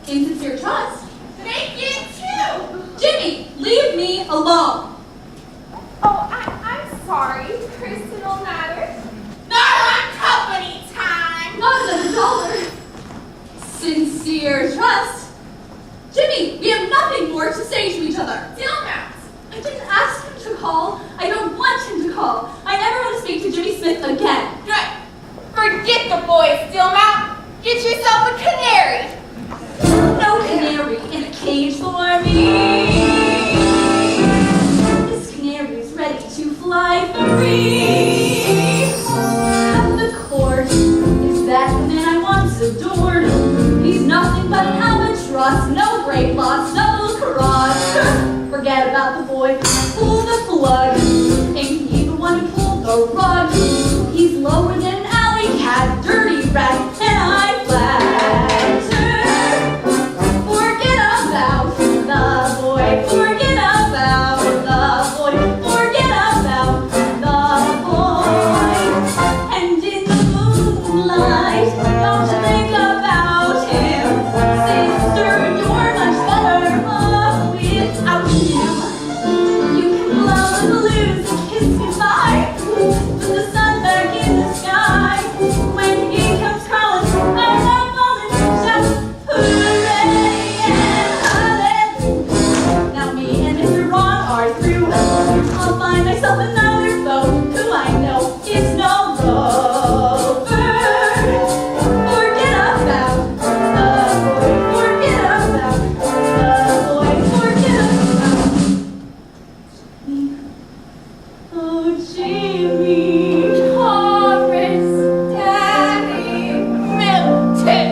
Insincere trust. Make it too! Jimmy, leave me alone. Oh, I'm sorry. Personal matter. Not on company time! Not another dollar. Sincere trust. Jimmy, we have nothing more to say to each other. Dillmount! I didn't ask him to call. I don't want him to call. I never want to speak to Jimmy Smith again. Good. Forget the boys, Dillmount. Get yourself a canary. No canary in a cage for me. This canary is ready to fly free. At the court is that man I once adored. He's nothing but an albatross, no great loss, double cross. Forget about the boy, pull the plug. Ain't he the one who pulled the rug? He's lower than an alley cat, dirty rat, and I flatter. Forget about the boy, forget about the boy, forget about the boy. And in the moonlight, don't you think about him, sister, you're much better off without him. You can blow the balloons and kiss goodbye, put the sun back in the sky. When the game comes crawling, I'm not falling, shout hooray and hallelujah. Now me and Mr. Ron are through. I'll find myself another foe who I know is no rover. Forget about the boy, forget about the boy, forget about me. Oh, Jimmy. Horace, Daddy, Milton,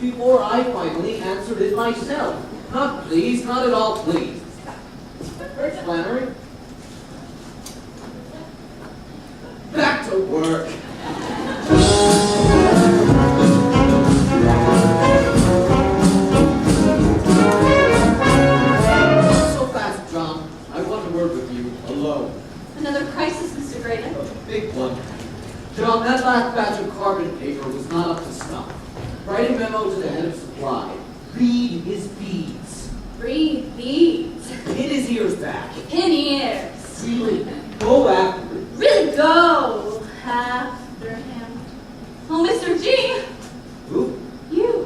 before I finally answered it myself. Not pleased, not at all pleased. Where's Flannery? Back to work. So fast, John. I want to work with you alone. Another crisis, Mr. Graydon. A big one. John, that last batch of carbon paper was not up to snuff. Write a memo to the head of supply. Read his beads. Read these. Pin his ears back. Pin ears. Really, go after it. Really go after him. Oh, Mr. G. Who? You.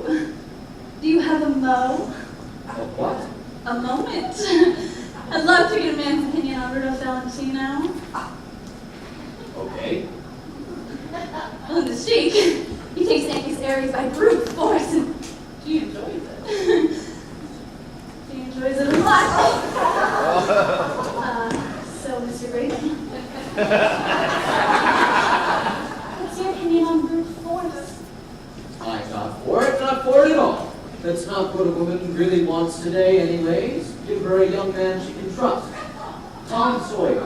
a moment. I'd love to get a man's opinion on Rudolph Valentino. Okay. Well, in the Sheik, he takes Angus Aries by brute force, and he enjoys it. He enjoys it a lot. So, Mr. Brady, what's your opinion on brute force? I'm not for it, not for it at all. That's not what a woman really wants today anyways. Give her a young man she can trust. Tom Sawyer.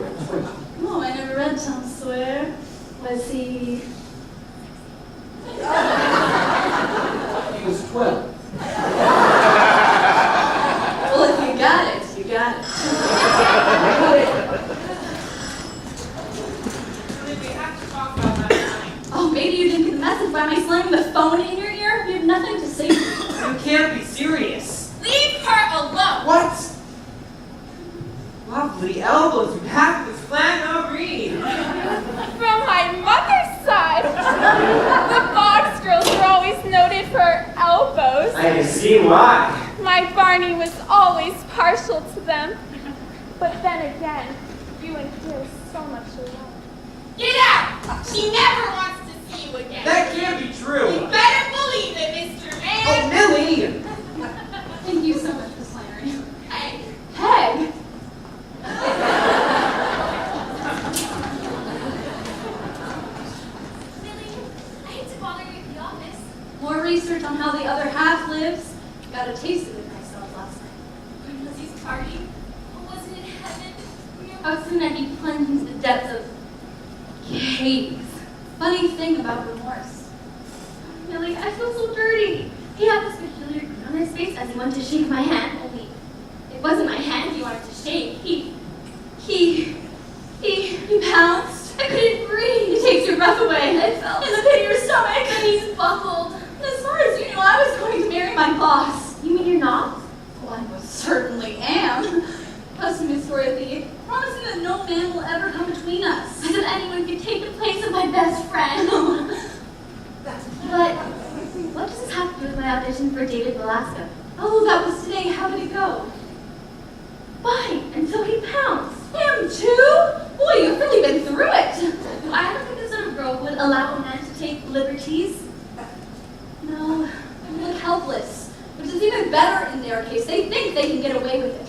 Oh, I never read Tom Sawyer. Was he... He was 12. Well, if you got it, you got it. Really, we have to talk about that tonight. Oh, maybe you didn't get the message by my slamming the phone in your ear? You have nothing to say. You can't be serious. Leave her alone. What? Lovely elbows, you have this flannel read. From my mother's side, the Fox girls were always noted for elbows. I can see why. My Barney was always partial to them. But then again, you and he are so much alike. Get out! She never wants to see you again. That can't be You true. better believe it, Mr. Man. Oh, Millie! Thank you so much for slandering. Hey, Peg! Millie, I hate to bother you at the office. More research on how the other half lives. Got a taste of it myself last night. When Lizzie's party, wasn't it heaven? How soon I'd be plunged into the depths of caves. Funny thing about remorse. Millie, I feel so dirty. He had this peculiar grin on his face as he wanted to shake my hand, only it wasn't my hand he wanted to shake. He pounced. I couldn't breathe. He takes your breath away. I felt In the pit of your stomach. and he's buckled. As far as you knew, I was going to marry my boss. You mean you're not? Well, I most certainly am. Trust me, Miss Dorothy, promising that no man will ever come between us. As if anyone could take the place of my best friend. But what does this have to do with my audition for David Velasco? Oh, that was today. How did it go? Fine, until he pounced. Him too? Boy, you've really been through it. I don't think this sort of girl would allow a man to take liberties. No, they look helpless, which is even better in their case. They think they can get away with it.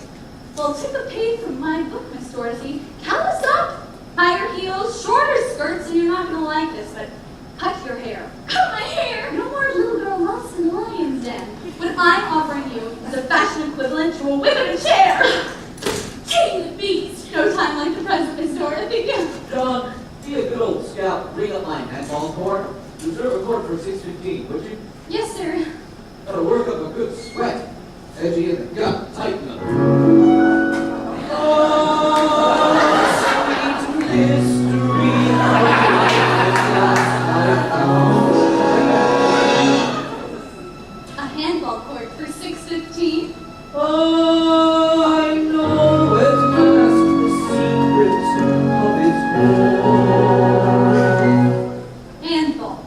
Well, take a page from my book, Miss Dorothy. Callus up, higher heels, shorter skirts, and you're not going to like this, but cut your hair. Cut my hair! No more little girl lumps in the lion's den. What I'm offering you is a fashion equivalent to a whip and a chair. Tame the beast. No time like the present, Miss Dorothy. John, be a good old scout. Bring up my handball court. Reserve a court for 6:15, would you? Yes, sir. Gotta work up a good sweat. Edgy in the gut, tighten them. Oh, sweet mystery, how last A handball court for 6:15. Oh, I know at last the secret of his home. Handball.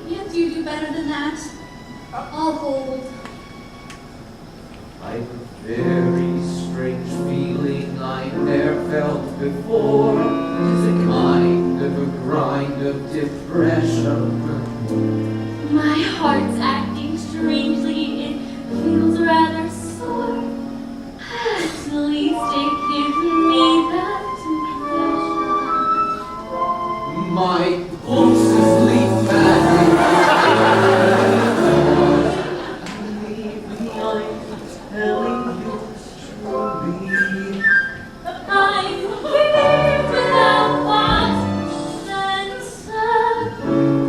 Can't you do better than that? I'll hold. I've a very strange feeling I ne'er felt before. 'Tis a kind of a grind of depression. My heart's acting strangely, it feels rather sore. At least it gives me that impression. My pulses leap madly. Leave me, I'm telling you truly. I'm here without thought, and sad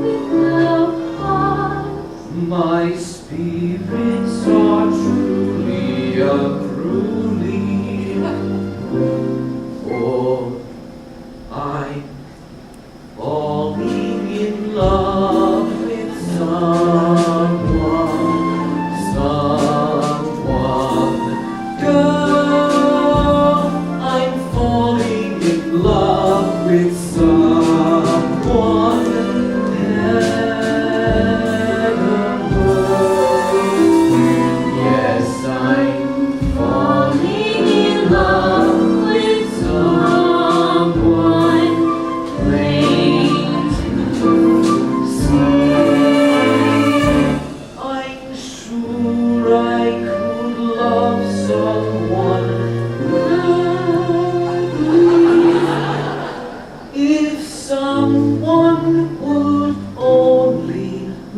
without cause. My spirits are truly unruly. For I'm falling in love with someone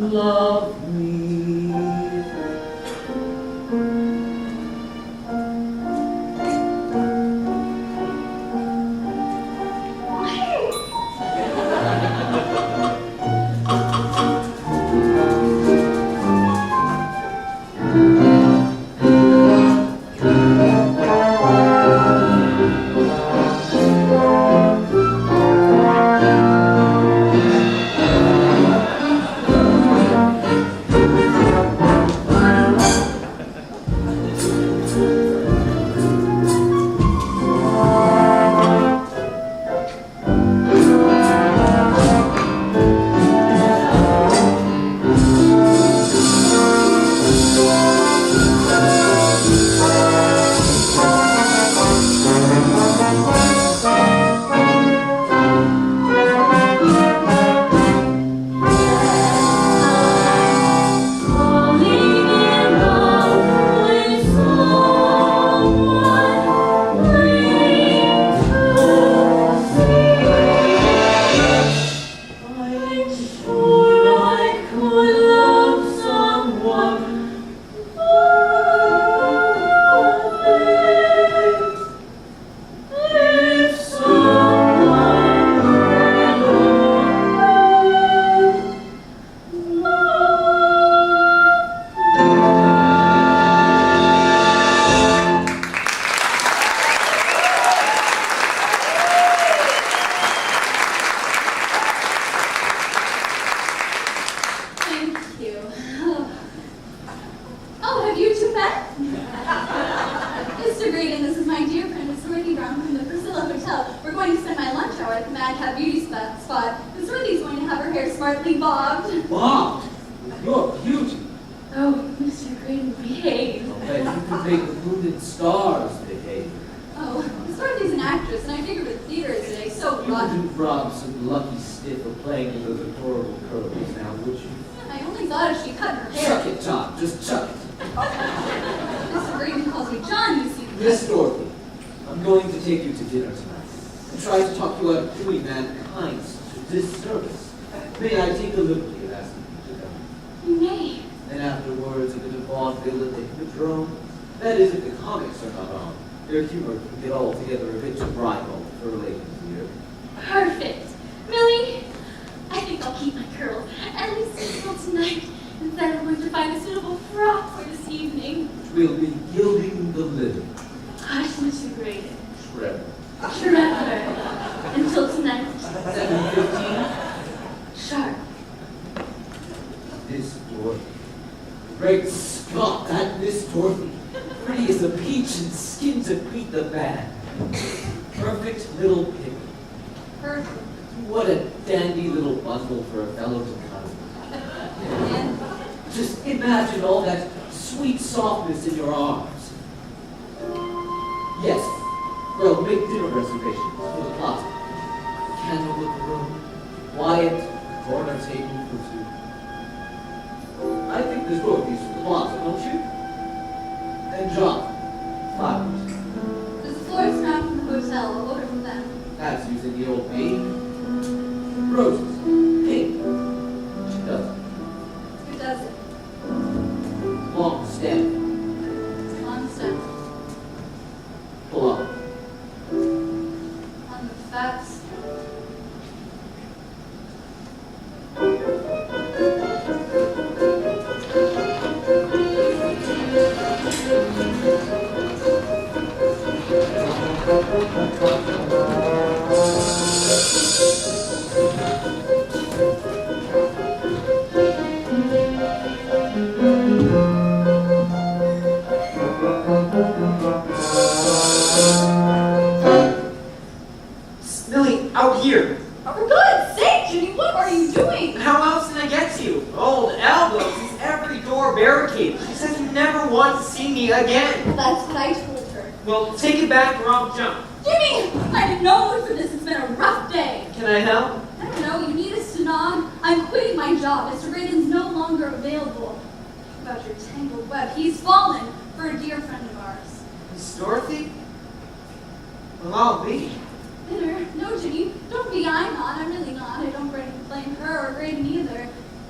love me.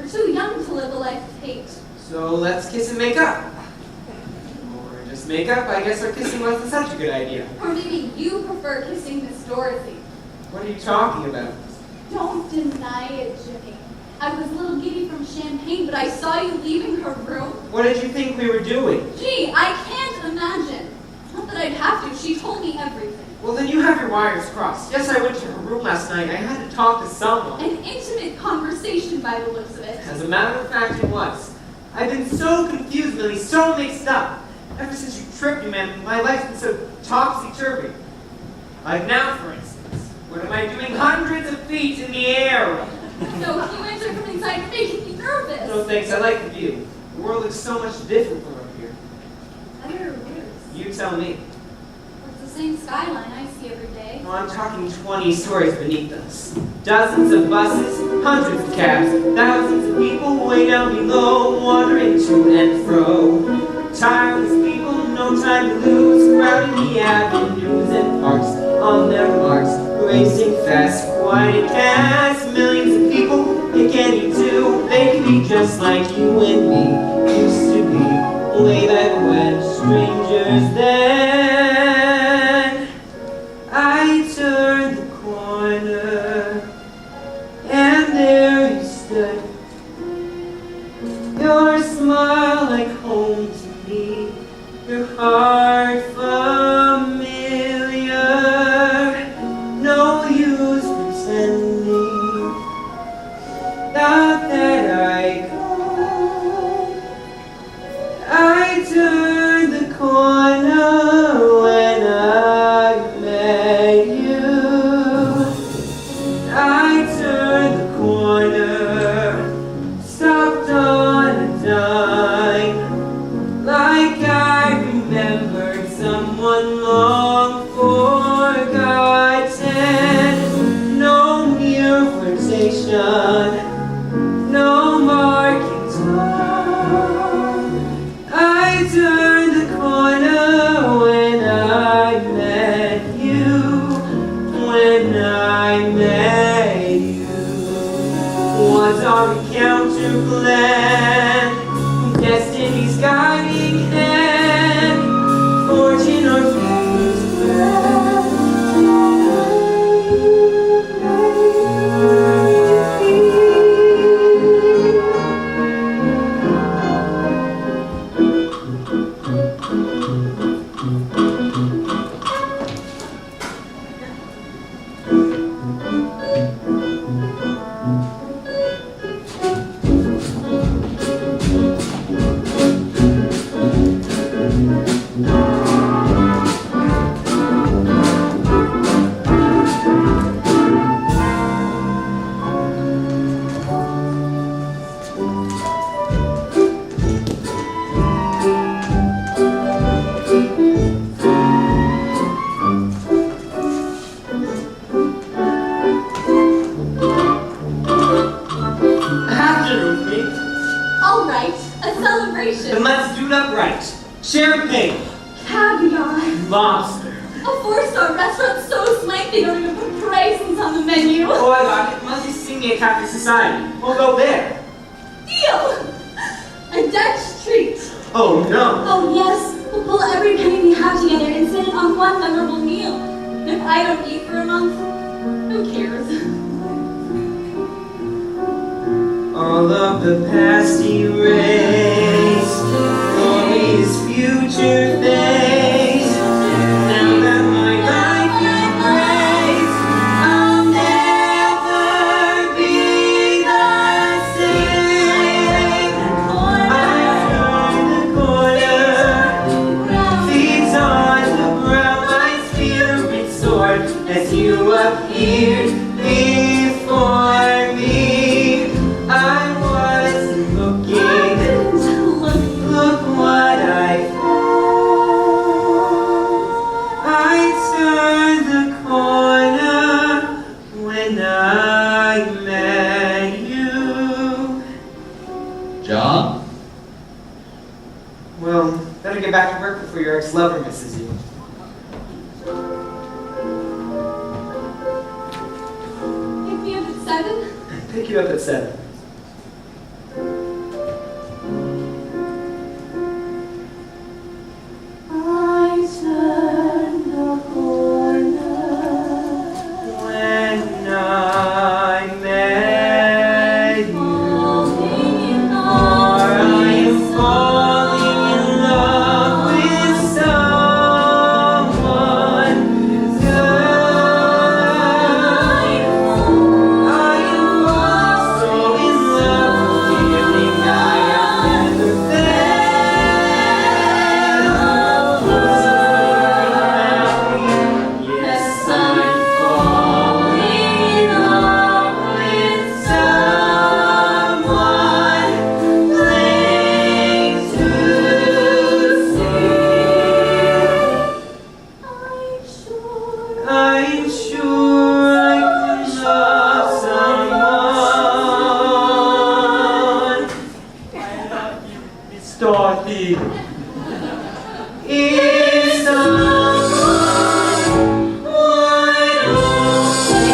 We're too young to live a life of hate. So let's kiss and make up. Or just make up. I guess our kissing wasn't such a good idea. Or maybe you prefer kissing Miss Dorothy. What are you talking about? Don't deny it, Jimmy. I was a little giddy from champagne, but I saw you leaving her room. What did you think we were doing? Gee, I can't imagine. Not that I'd have to. She told me everything. Well, then you have your wires crossed. Yes, I went to her room last night. I had to talk to someone. An intimate conversation by the looks of it. As a matter of fact, it was. I've been so confused, Millie, so mixed up. Ever since you tripped me, man, my life's been so topsy-turvy. Like now, for instance. What am I doing hundreds of feet in the air? So you entered from inside, making me nervous. No thanks, I like the view. The world looks so much different from up here. Better or worse? You tell me. It's the same skyline I see every day. No, I'm talking 20 stories beneath us. Dozens of buses, hundreds of cabs, thousands of people way down below, wandering to and fro. Tireless people, no time to lose, crowding the avenues and parks on their marks, racing fast, quite a cast. Millions of people, pick any two, they can be just like you and me used to be, way back when, strangers then. I turned the corner, and there you stood, your smile like home to me, your heart familiar, no use pretending, not that I could. I turned the corner when I met you. I turned the corner, stopped on a dime, like I remembered someone long forgotten. No mere flirtation, no marking tone. I turned the corner when I met you, when I met you. Was our encounter planned? Destiny's guiding hand, fortune or fate's plan. Afternoon, me. All right, a celebration. Then let's do it up right. Champagne, Caviar. lobster. A 4-star restaurant so swank they don't even put prices on the menu. Oh, I got it. Must be singing at Cafe Society. We'll go there. Deal! A Dutch treat. Oh no. Oh yes, we'll pull every penny we have together and spend it on one memorable meal. And if I don't eat for a month, who cares? All of the past erased, glorious future face. Now that my life is graced, I'll never be the same. I turn the corner, feet on the ground, my spirit soared as you appeared before me. I wasn't looking, look what I found. I turned the corner when I met you. John? Well, better get back to work before your ex-lover misses you. Pick me up at 7? Pick you up at 7. Dorothy is someone wide awake,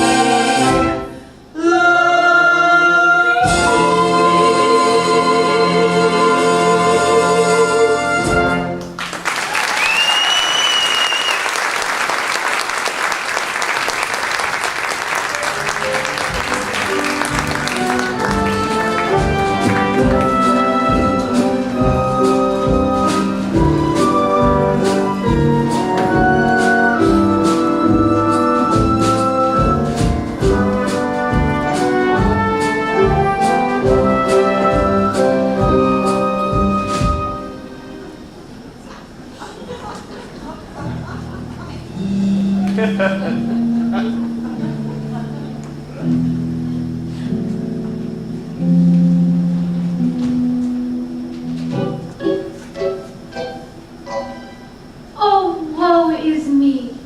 Oh, woe is me.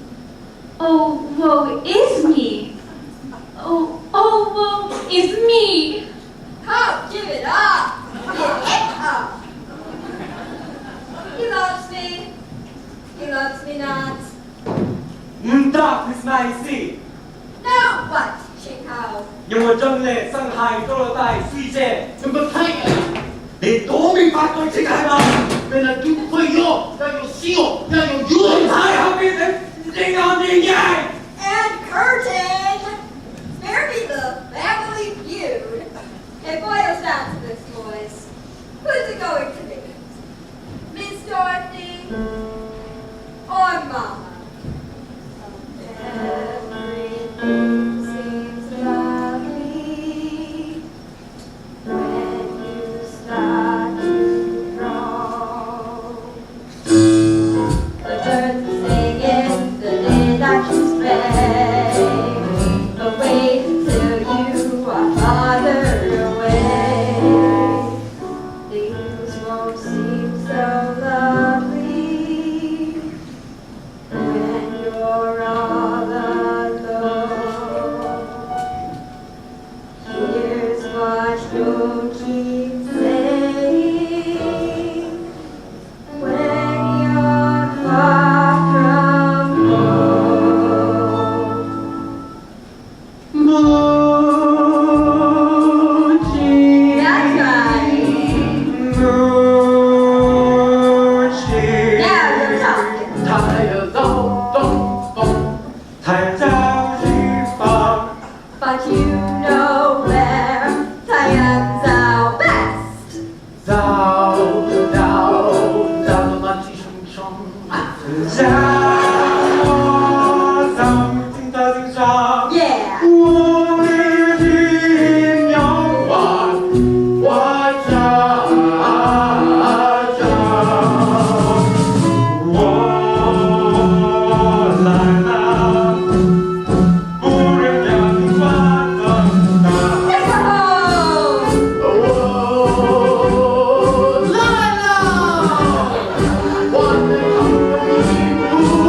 Oh, woe is me. Oh, woe is me. Come, give it up! Give it up! He loves me. He loves me not. darkness my sea. Now what, Chico? 用我真力生係多個大師姐，咁個批人，你躲未發對即係嘛？你係叫廢咗，又要死我，又要你冤。睇後邊你正眼正嘅。 And curtain! Spare me the family feud. It boils down to this, boys. Who's it going to be? Miss Dorothy or Mama? Everything seems lovely when you start to grow. The birds are singing, the daylight spray. But wait till you are farther away. Things won't seem so lovely when you're all alone. Here's what you'll keep saying when you're far from home. Moochie, That's right. Moochie. Now you're talking. 太陽都東風，太陽照日方， But you know where Taiyan's our best. 走到到萬次重重。家走進到正上， Yeah. 我的心有話話講。我來了，不人要你關燈的。 Take her home. 我來了，我的好朋友。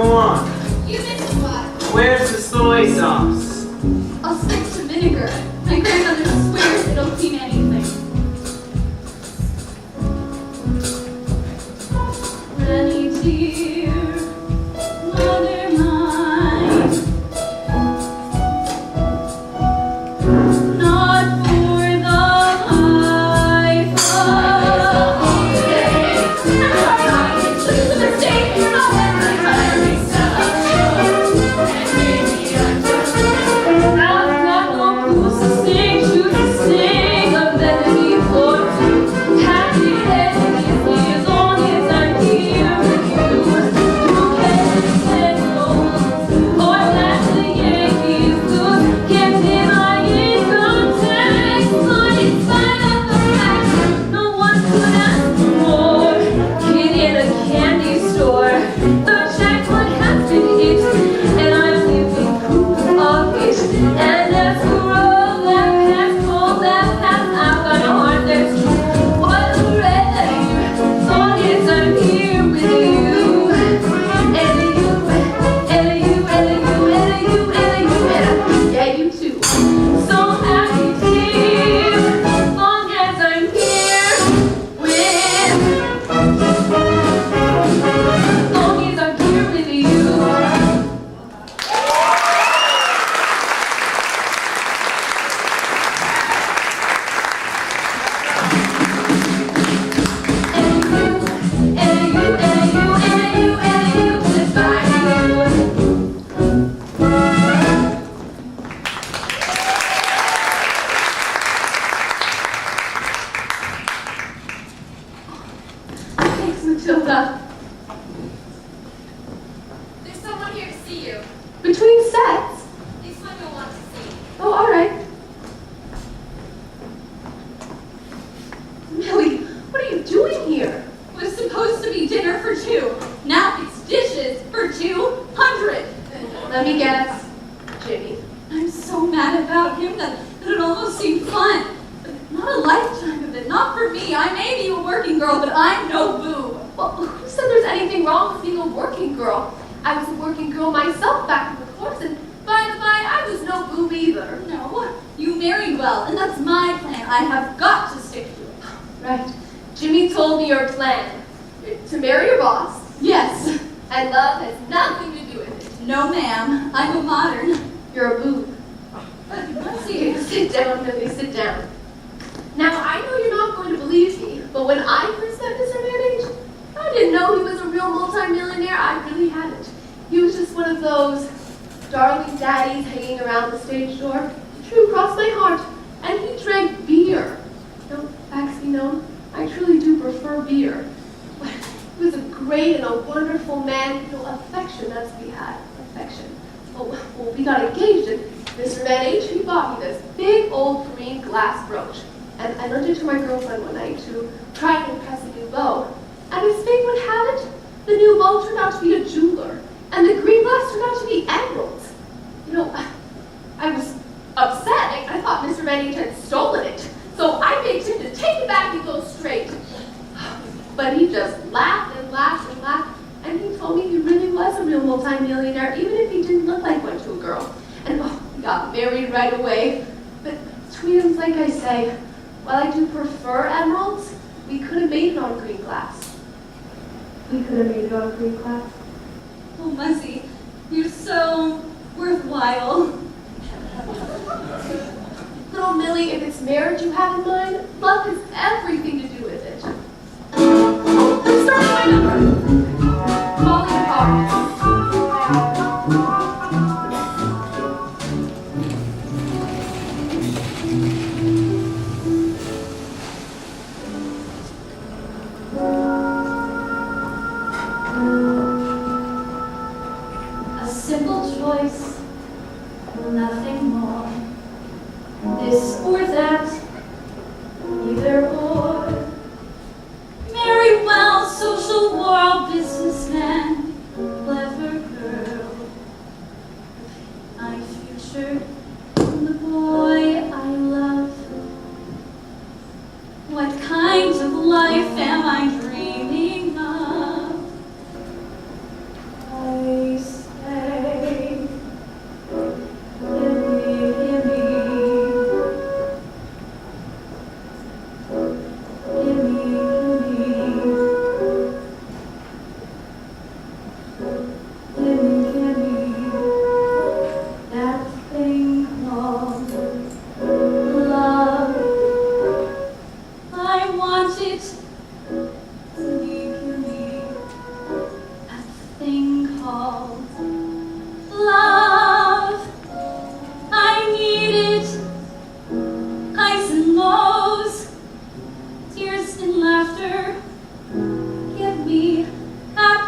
Go on. You missed what? Where's the soy sauce? I'll stick to vinegar. My grandmother swears it'll clean anything. Granny dear, mother mine, not for the life of This is a mistake. You're not every time. I've got no blues to sing, shoes to sing, a melody for two. Happy endings as long as I'm here with you. Who cares if it goes or that the Yankees lose? Can't pay my income tax, but in spite of the fact no one could ask for more. Kid in a candy store, the jackpot has been hit, and I'm living proof of it. And as for all that past, I've got a heart that's true. What a red, as long as I'm here with you. And you, and you, and you, and you, and you, and yeah, you too. So happy, dear, as long as I'm here with, as long as I'm here with you. Thanks, Matilda. There's someone here to see you. Between sets? It's one you'll want to see. Oh, all right. Millie, what are you doing here? It was supposed to be dinner for two. Now it's dishes for 200. Let me guess. Jimmy. I'm so mad about him that it almost seemed fun. But not a lifetime of it. Not for me. I may be a working girl, but I'm no boo. Well, who said there's anything wrong with being a working girl? I was a working girl myself back in the course, and by the by, I was no boob either. No, you married well, and that's my plan. I have got to stick to it. Right. Jimmy told me your plan. To marry your boss. Yes. And love has nothing to do with it. No, ma'am. I'm a modern. You're a boob. See, sit down, Millie, sit down. Now, I know you're not going to believe me, but when I first met Mr. Manage, I didn't know he was a real multimillionaire. I really hadn't. He was just one of those darling daddies hanging around the stage door. True crossed my heart. And he drank beer. No, facts be known, I truly do prefer beer. But he was a great and a wonderful man. Affection, that's what we had. Affection. Well, we got engaged, and Mr. Manage, he bought me this big old green glass brooch. And I lent it to my girlfriend one night to try and impress a new beau. And as fate would have it, the new beau turned out to be a jeweler, and the green glass turned out to be emeralds. I was upset. I thought Mr. Manning had stolen it, so I begged him to take it back and go straight. But he just laughed and laughed and laughed, and he told me he really was a real multimillionaire, even if he didn't look like one to a girl. And we got married right away. But twins, like I say, while I do prefer emeralds, we could have made it on green glass. We could have made it on green glass. Oh, Muzzy, you're so worthwhile. Little Millie, if it's marriage you have in mind, love has everything to do with it. Oh, let's start with my number. Call your car. A simple choice, nothing more. This or that, either or. Marry well, social world, businessman, clever girl. My future, the boy I love. What kind of life am I dreaming of? I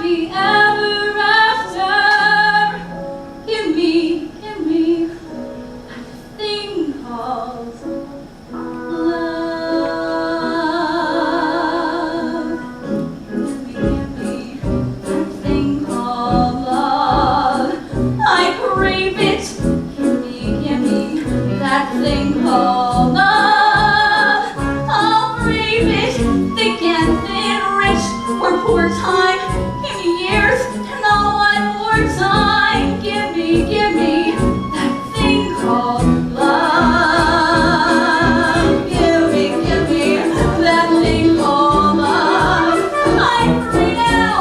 happy ever after. Give me that thing called love. Give me that thing called love. I crave it. Give me that thing called love. I'll crave it, thick and thin, rich or poor time. Give me years and I'll want more time. Give me that thing called love. Give me that thing called love. I'm free now.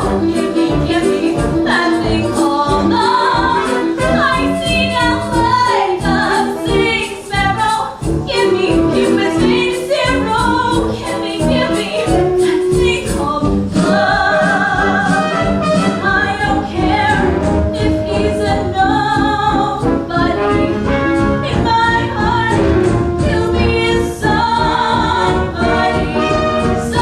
Give me that thing called love. I sing out like a sing sparrow. Give me a sing sparrow. Give me that thing called love. I don't care if he's a nobody. In my heart, he'll be somebody to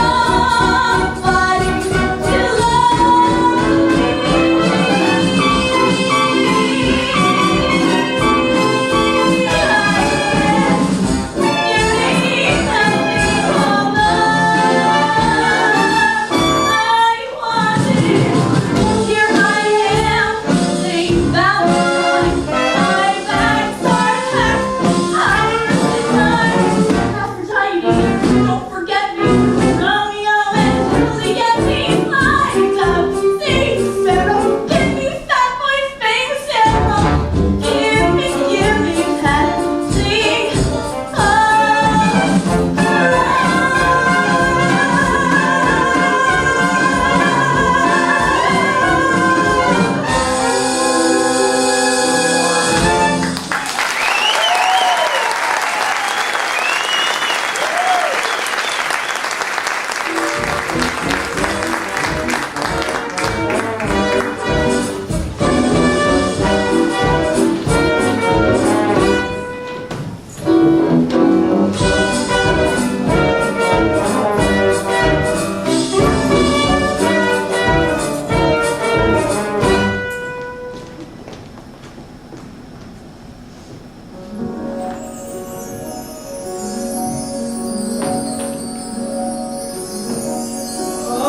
don't forget me, Romeo and Juliet, me like a sing sparrow. Give me fat boy sing sparrow. Give me that thing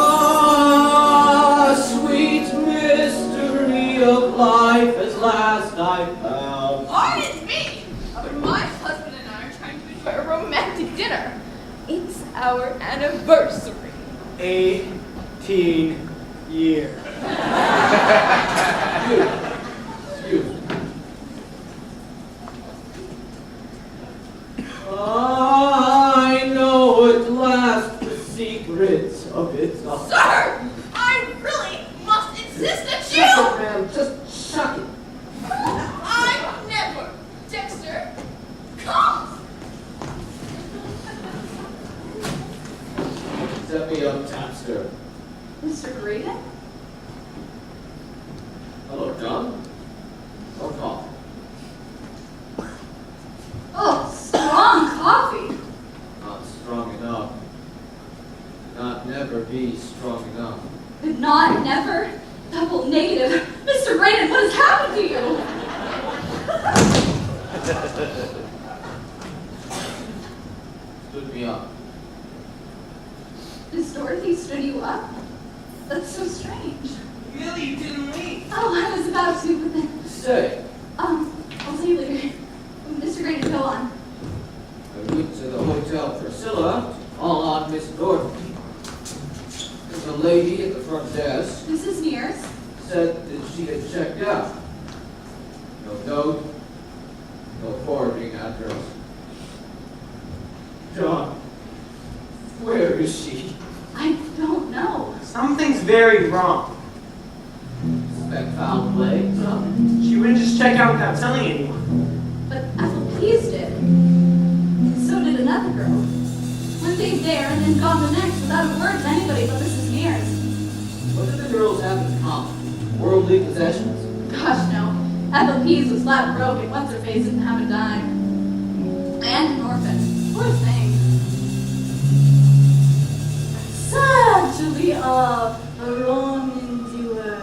Ah, sweet mystery of life at last I found. Pardon me, but my husband and I are trying to enjoy a romantic dinner. It's our anniversary. 18 years. Excuse me. I know at last the secrets of it. Sir, I really must insist that Shut you... it, ma'am. Just shut it. I never, Dexter. Come. Set me up, Tapster. Mr. Graydon? Hello, John. Or coffee. Oh, strong coffee. Not strong enough. Not never be strong enough. But not never. Double negative. Mr. Graydon, what has happened to you? Stood me up. Miss Dorothy stood you up? That's so strange. Millie, you didn't leave. Oh, I was about to, but then, Say, I'll tell you later. Mr. Graydon, go on. I went to the Hotel Priscilla to call on Miss Dorothy. There's a lady at the front desk Mrs. Mears? said that she had checked out. No note, no forwarding address. John, where is she? I don't know. Something's very wrong. Suspect foul play, something. She wouldn't just check out without telling anyone. But Applebee's did. And so did another girl. One day there and then gone the next without a word to anybody but Mrs. Mears. What did the girls have in common? Worldly possessions? Gosh, no. Applebee's was flat broke and what's-her-face didn't have a dime. And an orphan. Poor thing. Sad to be a wrong endure.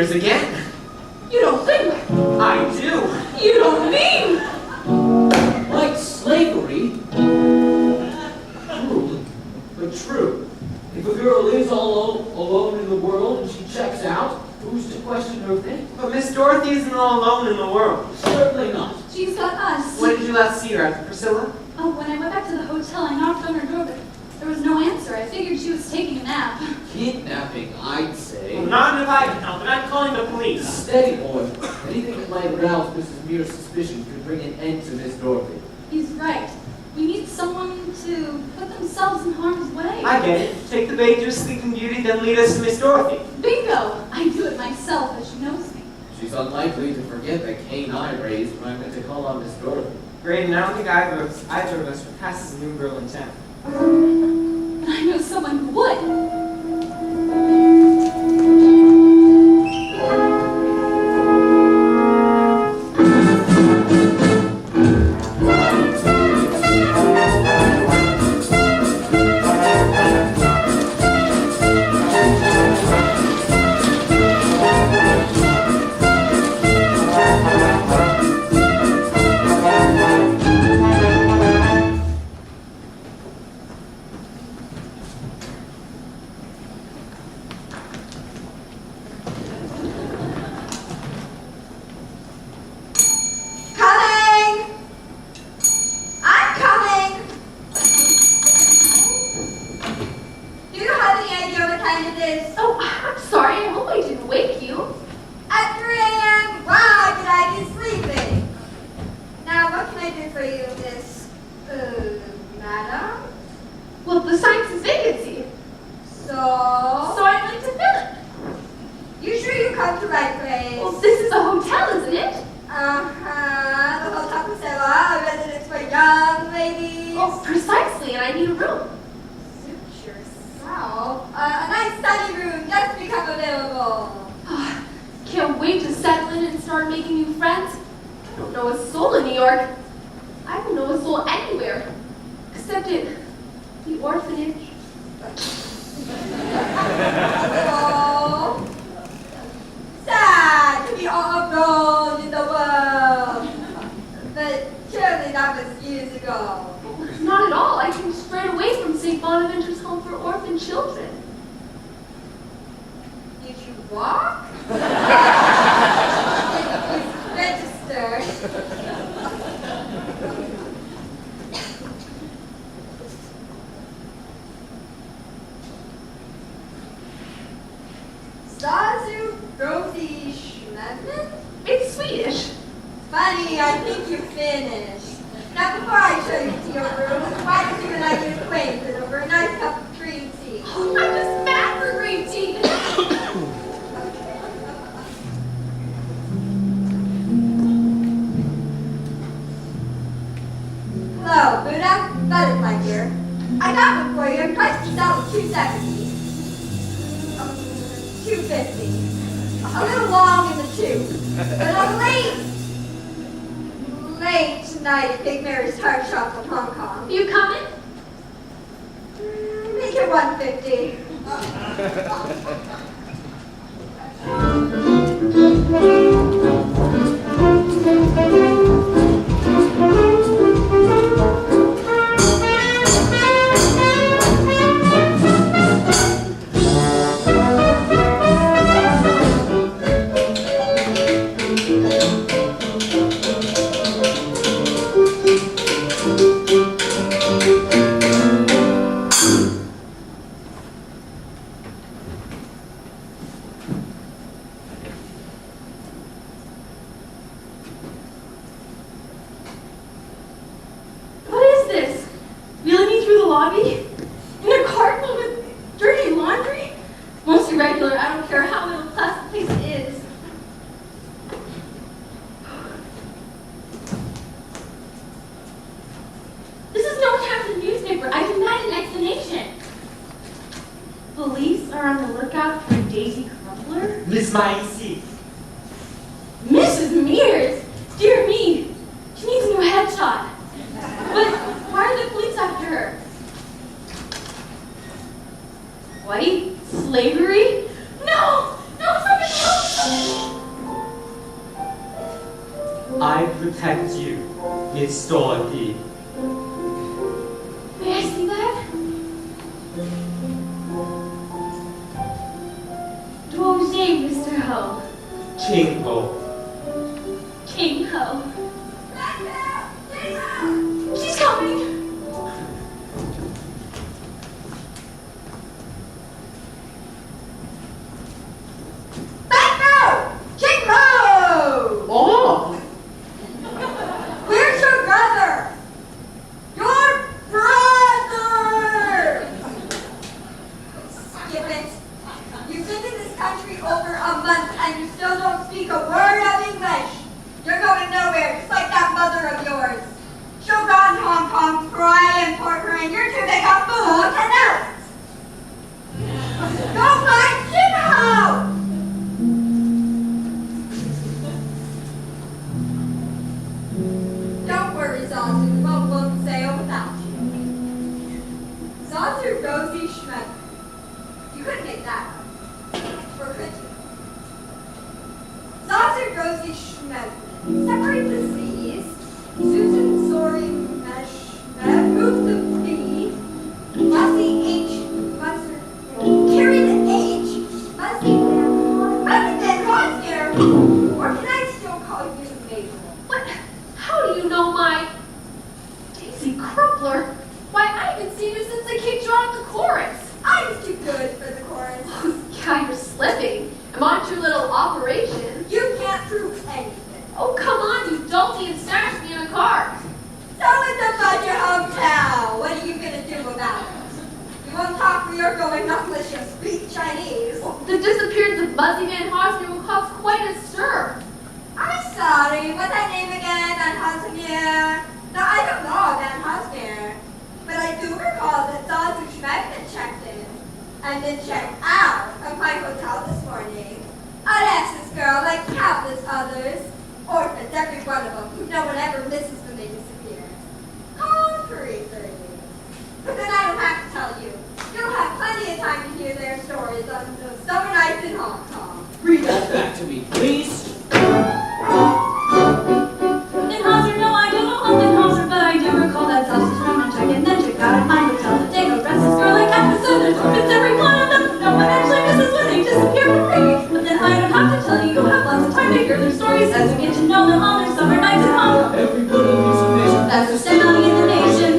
fingers again. You don't think. I do. You don't mean. Like slavery? Cruel, but true. If a girl lives all alone in the world and she checks out, who's to question her fate? But Miss Dorothy isn't all alone in the world. Certainly not. She's got us. When did you last see her, Aunt Priscilla? Oh, when I went back to the hotel, I knocked on her door, but there was no answer. I figured she was taking a nap. Kidnapping, I'd say. Well, not if I can help it. I'm calling the police. Steady, boy. Anything that might arouse Mrs. Muir's suspicion could bring an end to Miss Dorothy. He's right. We need someone to put themselves in harm's way. I get it. Take the baby to Sleeping Beauty, then lead us to Miss Dorothy. Bingo! I do it myself, as she knows me. She's unlikely to forget the cane I raised when I went to call on Miss Dorothy. Great, and I don't think either of us would pass as a new girl in town. But I know someone who would. Oh, I'm sorry. I hope I didn't wake you. At 3 a.m.? Why did I be sleeping? Now, what can I do for you, Miss, madam? Well, the sign says vacancy. So I'd like to fill it. you sure you come to the right place? Well, this is a hotel, isn't it? The Hotel Priscilla, a residence for young ladies. Oh, precisely, and I need a room. Suit yourself. A nice sunny room just become available. Can't wait to settle in and start making new friends. I don't know a soul in New York. I don't know a soul anywhere, except at the orphanage. Oh, sad to be all alone in the world. But surely that was years ago. Not at all. I came straight away from St. Bonaventure's Home for Orphan Children. Did you walk? Register. Stazu Rosie Schmedman? It's Swedish. Funny, I think you finished. Now, before I show you to your room, why don't you and I get acquainted over a nice cup of green tea? Oh, I'm just mad for green tea. Hello, Buddha. That is my dear. I got one for you and priced it out with $2.70. $2.50. A little long in the tooth. But I'm late tonight at Big Mary's Tire Shop in Hong Kong. You coming? Make it $1.50. Mrs. Mears? Dear me, she needs a new headshot. But why are the police after her? White slavery? No! No, something else! protect you, Miss Dorothy. May I see that? What's your name, Mr. Ho? King Ho. King Ho. She's coming. Oh! Where's your brother? Your brother! Skip it. You've been in this country over a month and you still don't speak a word of English. You're going nowhere, just like that mother of yours. She'll go in Hong Kong, cry and torture, and you're too big a fool to know it. Go find Jimbo! Don't worry, Zazu. We won't sail without you. Zazu Rosie Schmeck. You couldn't make that up. Or could you? Zazu Rosie Schmeck. Separate the Z's. Susan Soaring Mesh. Move the B. Muzzy H. Muzzer. Carry the H. Muzzy Van Ronskier. Or can I still call you Mabel? What? How do you know my Daisy Crumpler? Why, I haven't seen you since I kicked you out of the chorus. I was too good for the chorus. God, you're slipping. I'm on your little operation. You can't prove anything. Oh, come on, you dolty and snatched me in a car. So it's about your hometown. What are you going to do about it? You won't talk when you're going unless you speak Chinese. The disappearance of Muzzy Van Hosner will cause quite a stir. I'm sorry. What's that name again? Van Hosmer? No, I don't know Van Hosmer. But I do recall that Zazu Schmeck had checked in and then checked out of my hotel this morning. I'd ask this girl, like countless others, orphans, every one of them, who no one ever misses when they disappear. Concretely. But then I don't have to tell you. You'll have plenty of time to hear their stories on those summer nights in Hong Kong. Read that back to me, please. Hauser, no, I don't know Hauser, but I do recall that Zazu's room and check in, then check out at my hotel. The day go rest this girl like half the southern orphans, every one of them. No one actually misses when they disappear for free. But then I don't have to tell you, you'll have lots of time to hear their stories as you get to know them on their summer nights in Hong Kong. Everybody needs a vision. That's the sound in the nation.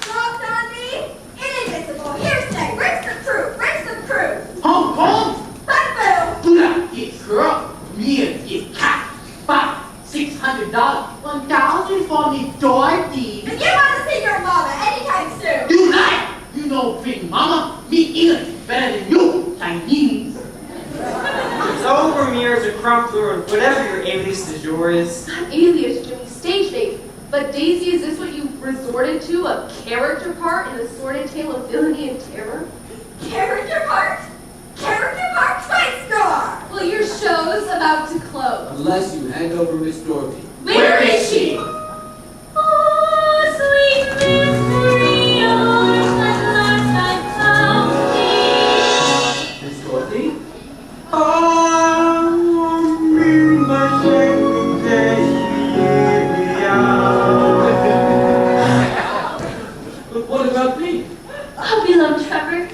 Dropped on me? Inadmissible. Hearsay. Where's the proof? Where's the proof? Hong Kong! But Do that, it's girl. Me and it's cat. $600. $1,000 for me, Dorothy. if you want to see your mama anytime soon, You lie! You know Big Mama, me English better than you, Chinese. So, Ramirez or Crumpler or whatever your alias du jour is. Not alias, Jimmy, stage name. But Daisy, is this what you resorted to? A character part in the sordid tale of villainy and terror? character part? Character part? Twice score! Well, your show's about to close. Unless you hand over Miss Dorothy. Where is she? Oh, sweet mystery, oh, at last I found thee. Miss Dorothy? But what about me? Oh, beloved Trevor.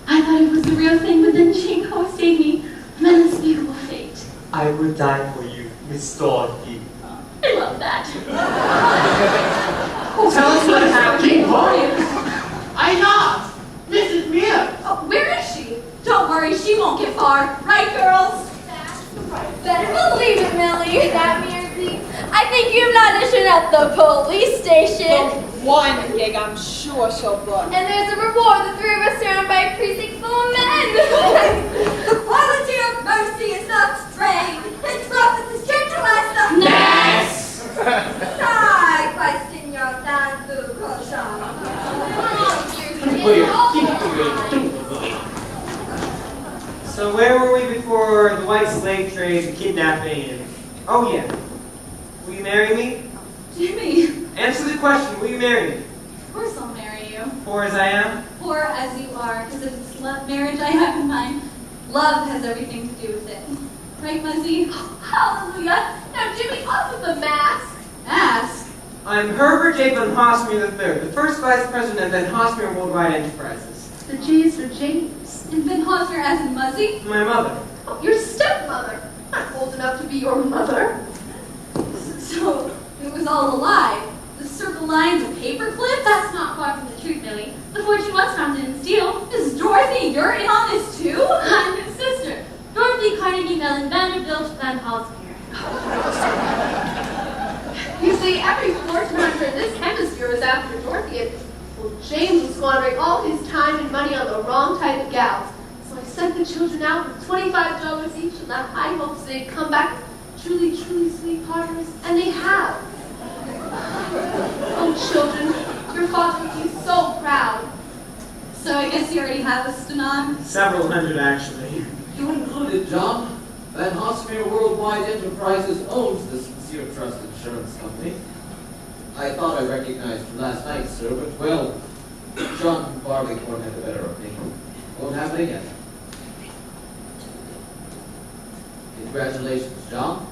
I thought it was the real thing, but then Ching Ho saved me from an unspeakable fate. I would die for you, Miss Dorothy. I love that. Tell us what happened. King Ho! I lost! Mrs. Mia! Oh, where is she? Don't worry, she won't get far. Right, girls? Better believe it, Millie. That Mearsy. I think you've an audition at the police station. One gig, I'm sure she'll book. And there's a reward. The three of us surrounded by a precinct full of men. The quality of mercy is not strained. It's not that the gentle as the... Yes! I question your Danzu Koshan. So where were we before the white slave trade, the kidnapping, and... Oh yeah. Will you marry me? Jimmy, Answer the question, will you marry me? of course I'll marry you. you. Poor as I am? Poor as you are, because if it's marriage I have in mind, love has everything to do with it. Right, Muzzy? Hallelujah! Now, Jimmy, off with the mask. Ask. I'm Herbert J. Van Hosmer III, the first vice president of Van Hosmer Worldwide Enterprises. The J's for James. And Van Hosmer as in Muzzy? My mother. Oh, your stepmother. I'm old enough to be your mother. So, it was all a lie. The circle lines and paper clips? That's not far from the truth, Millie. The fortune was found in steel. Is Dorothy, you're in on this too? I'm his sister, Dorothy Carnegie Mellon Vanderbilt Van Hosmer. You see, every fortune hunter in this hemisphere was after Dorothy, and well, James was squandering all his time and money on the wrong type of gals. So I sent the children out with $25 each in the high hopes they'd come back truly, truly sweet partners, and they have. Oh, children, your father would be so proud. So I guess you already have a stenog? Several hundred, actually. You included, John. Van Hosmer Worldwide Enterprises owns the Sincere Trust Insurance Company. I thought I recognized you last night, sir, but, well, John Barleycorn had a better opinion. Won't happen again. Congratulations, John.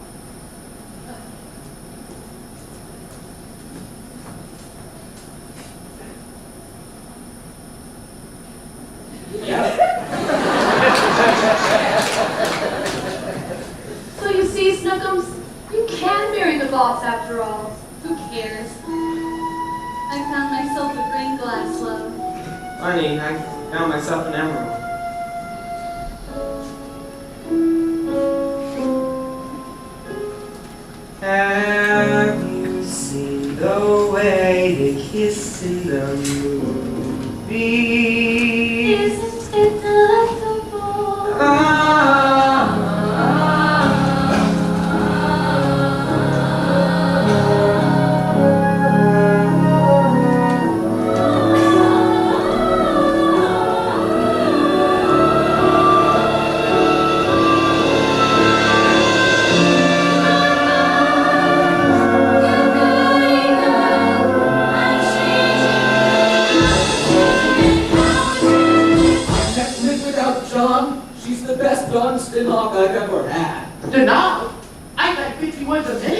So you see, Snookums, you can marry the boss after all. Who cares? I found myself a green glass love. Funny, I found myself an emerald. Have you seen the way they kiss in the movie? Isn't it delightful? She's the best Dawn Stinhawk I've ever had. Denal? I thought 50 was a minute.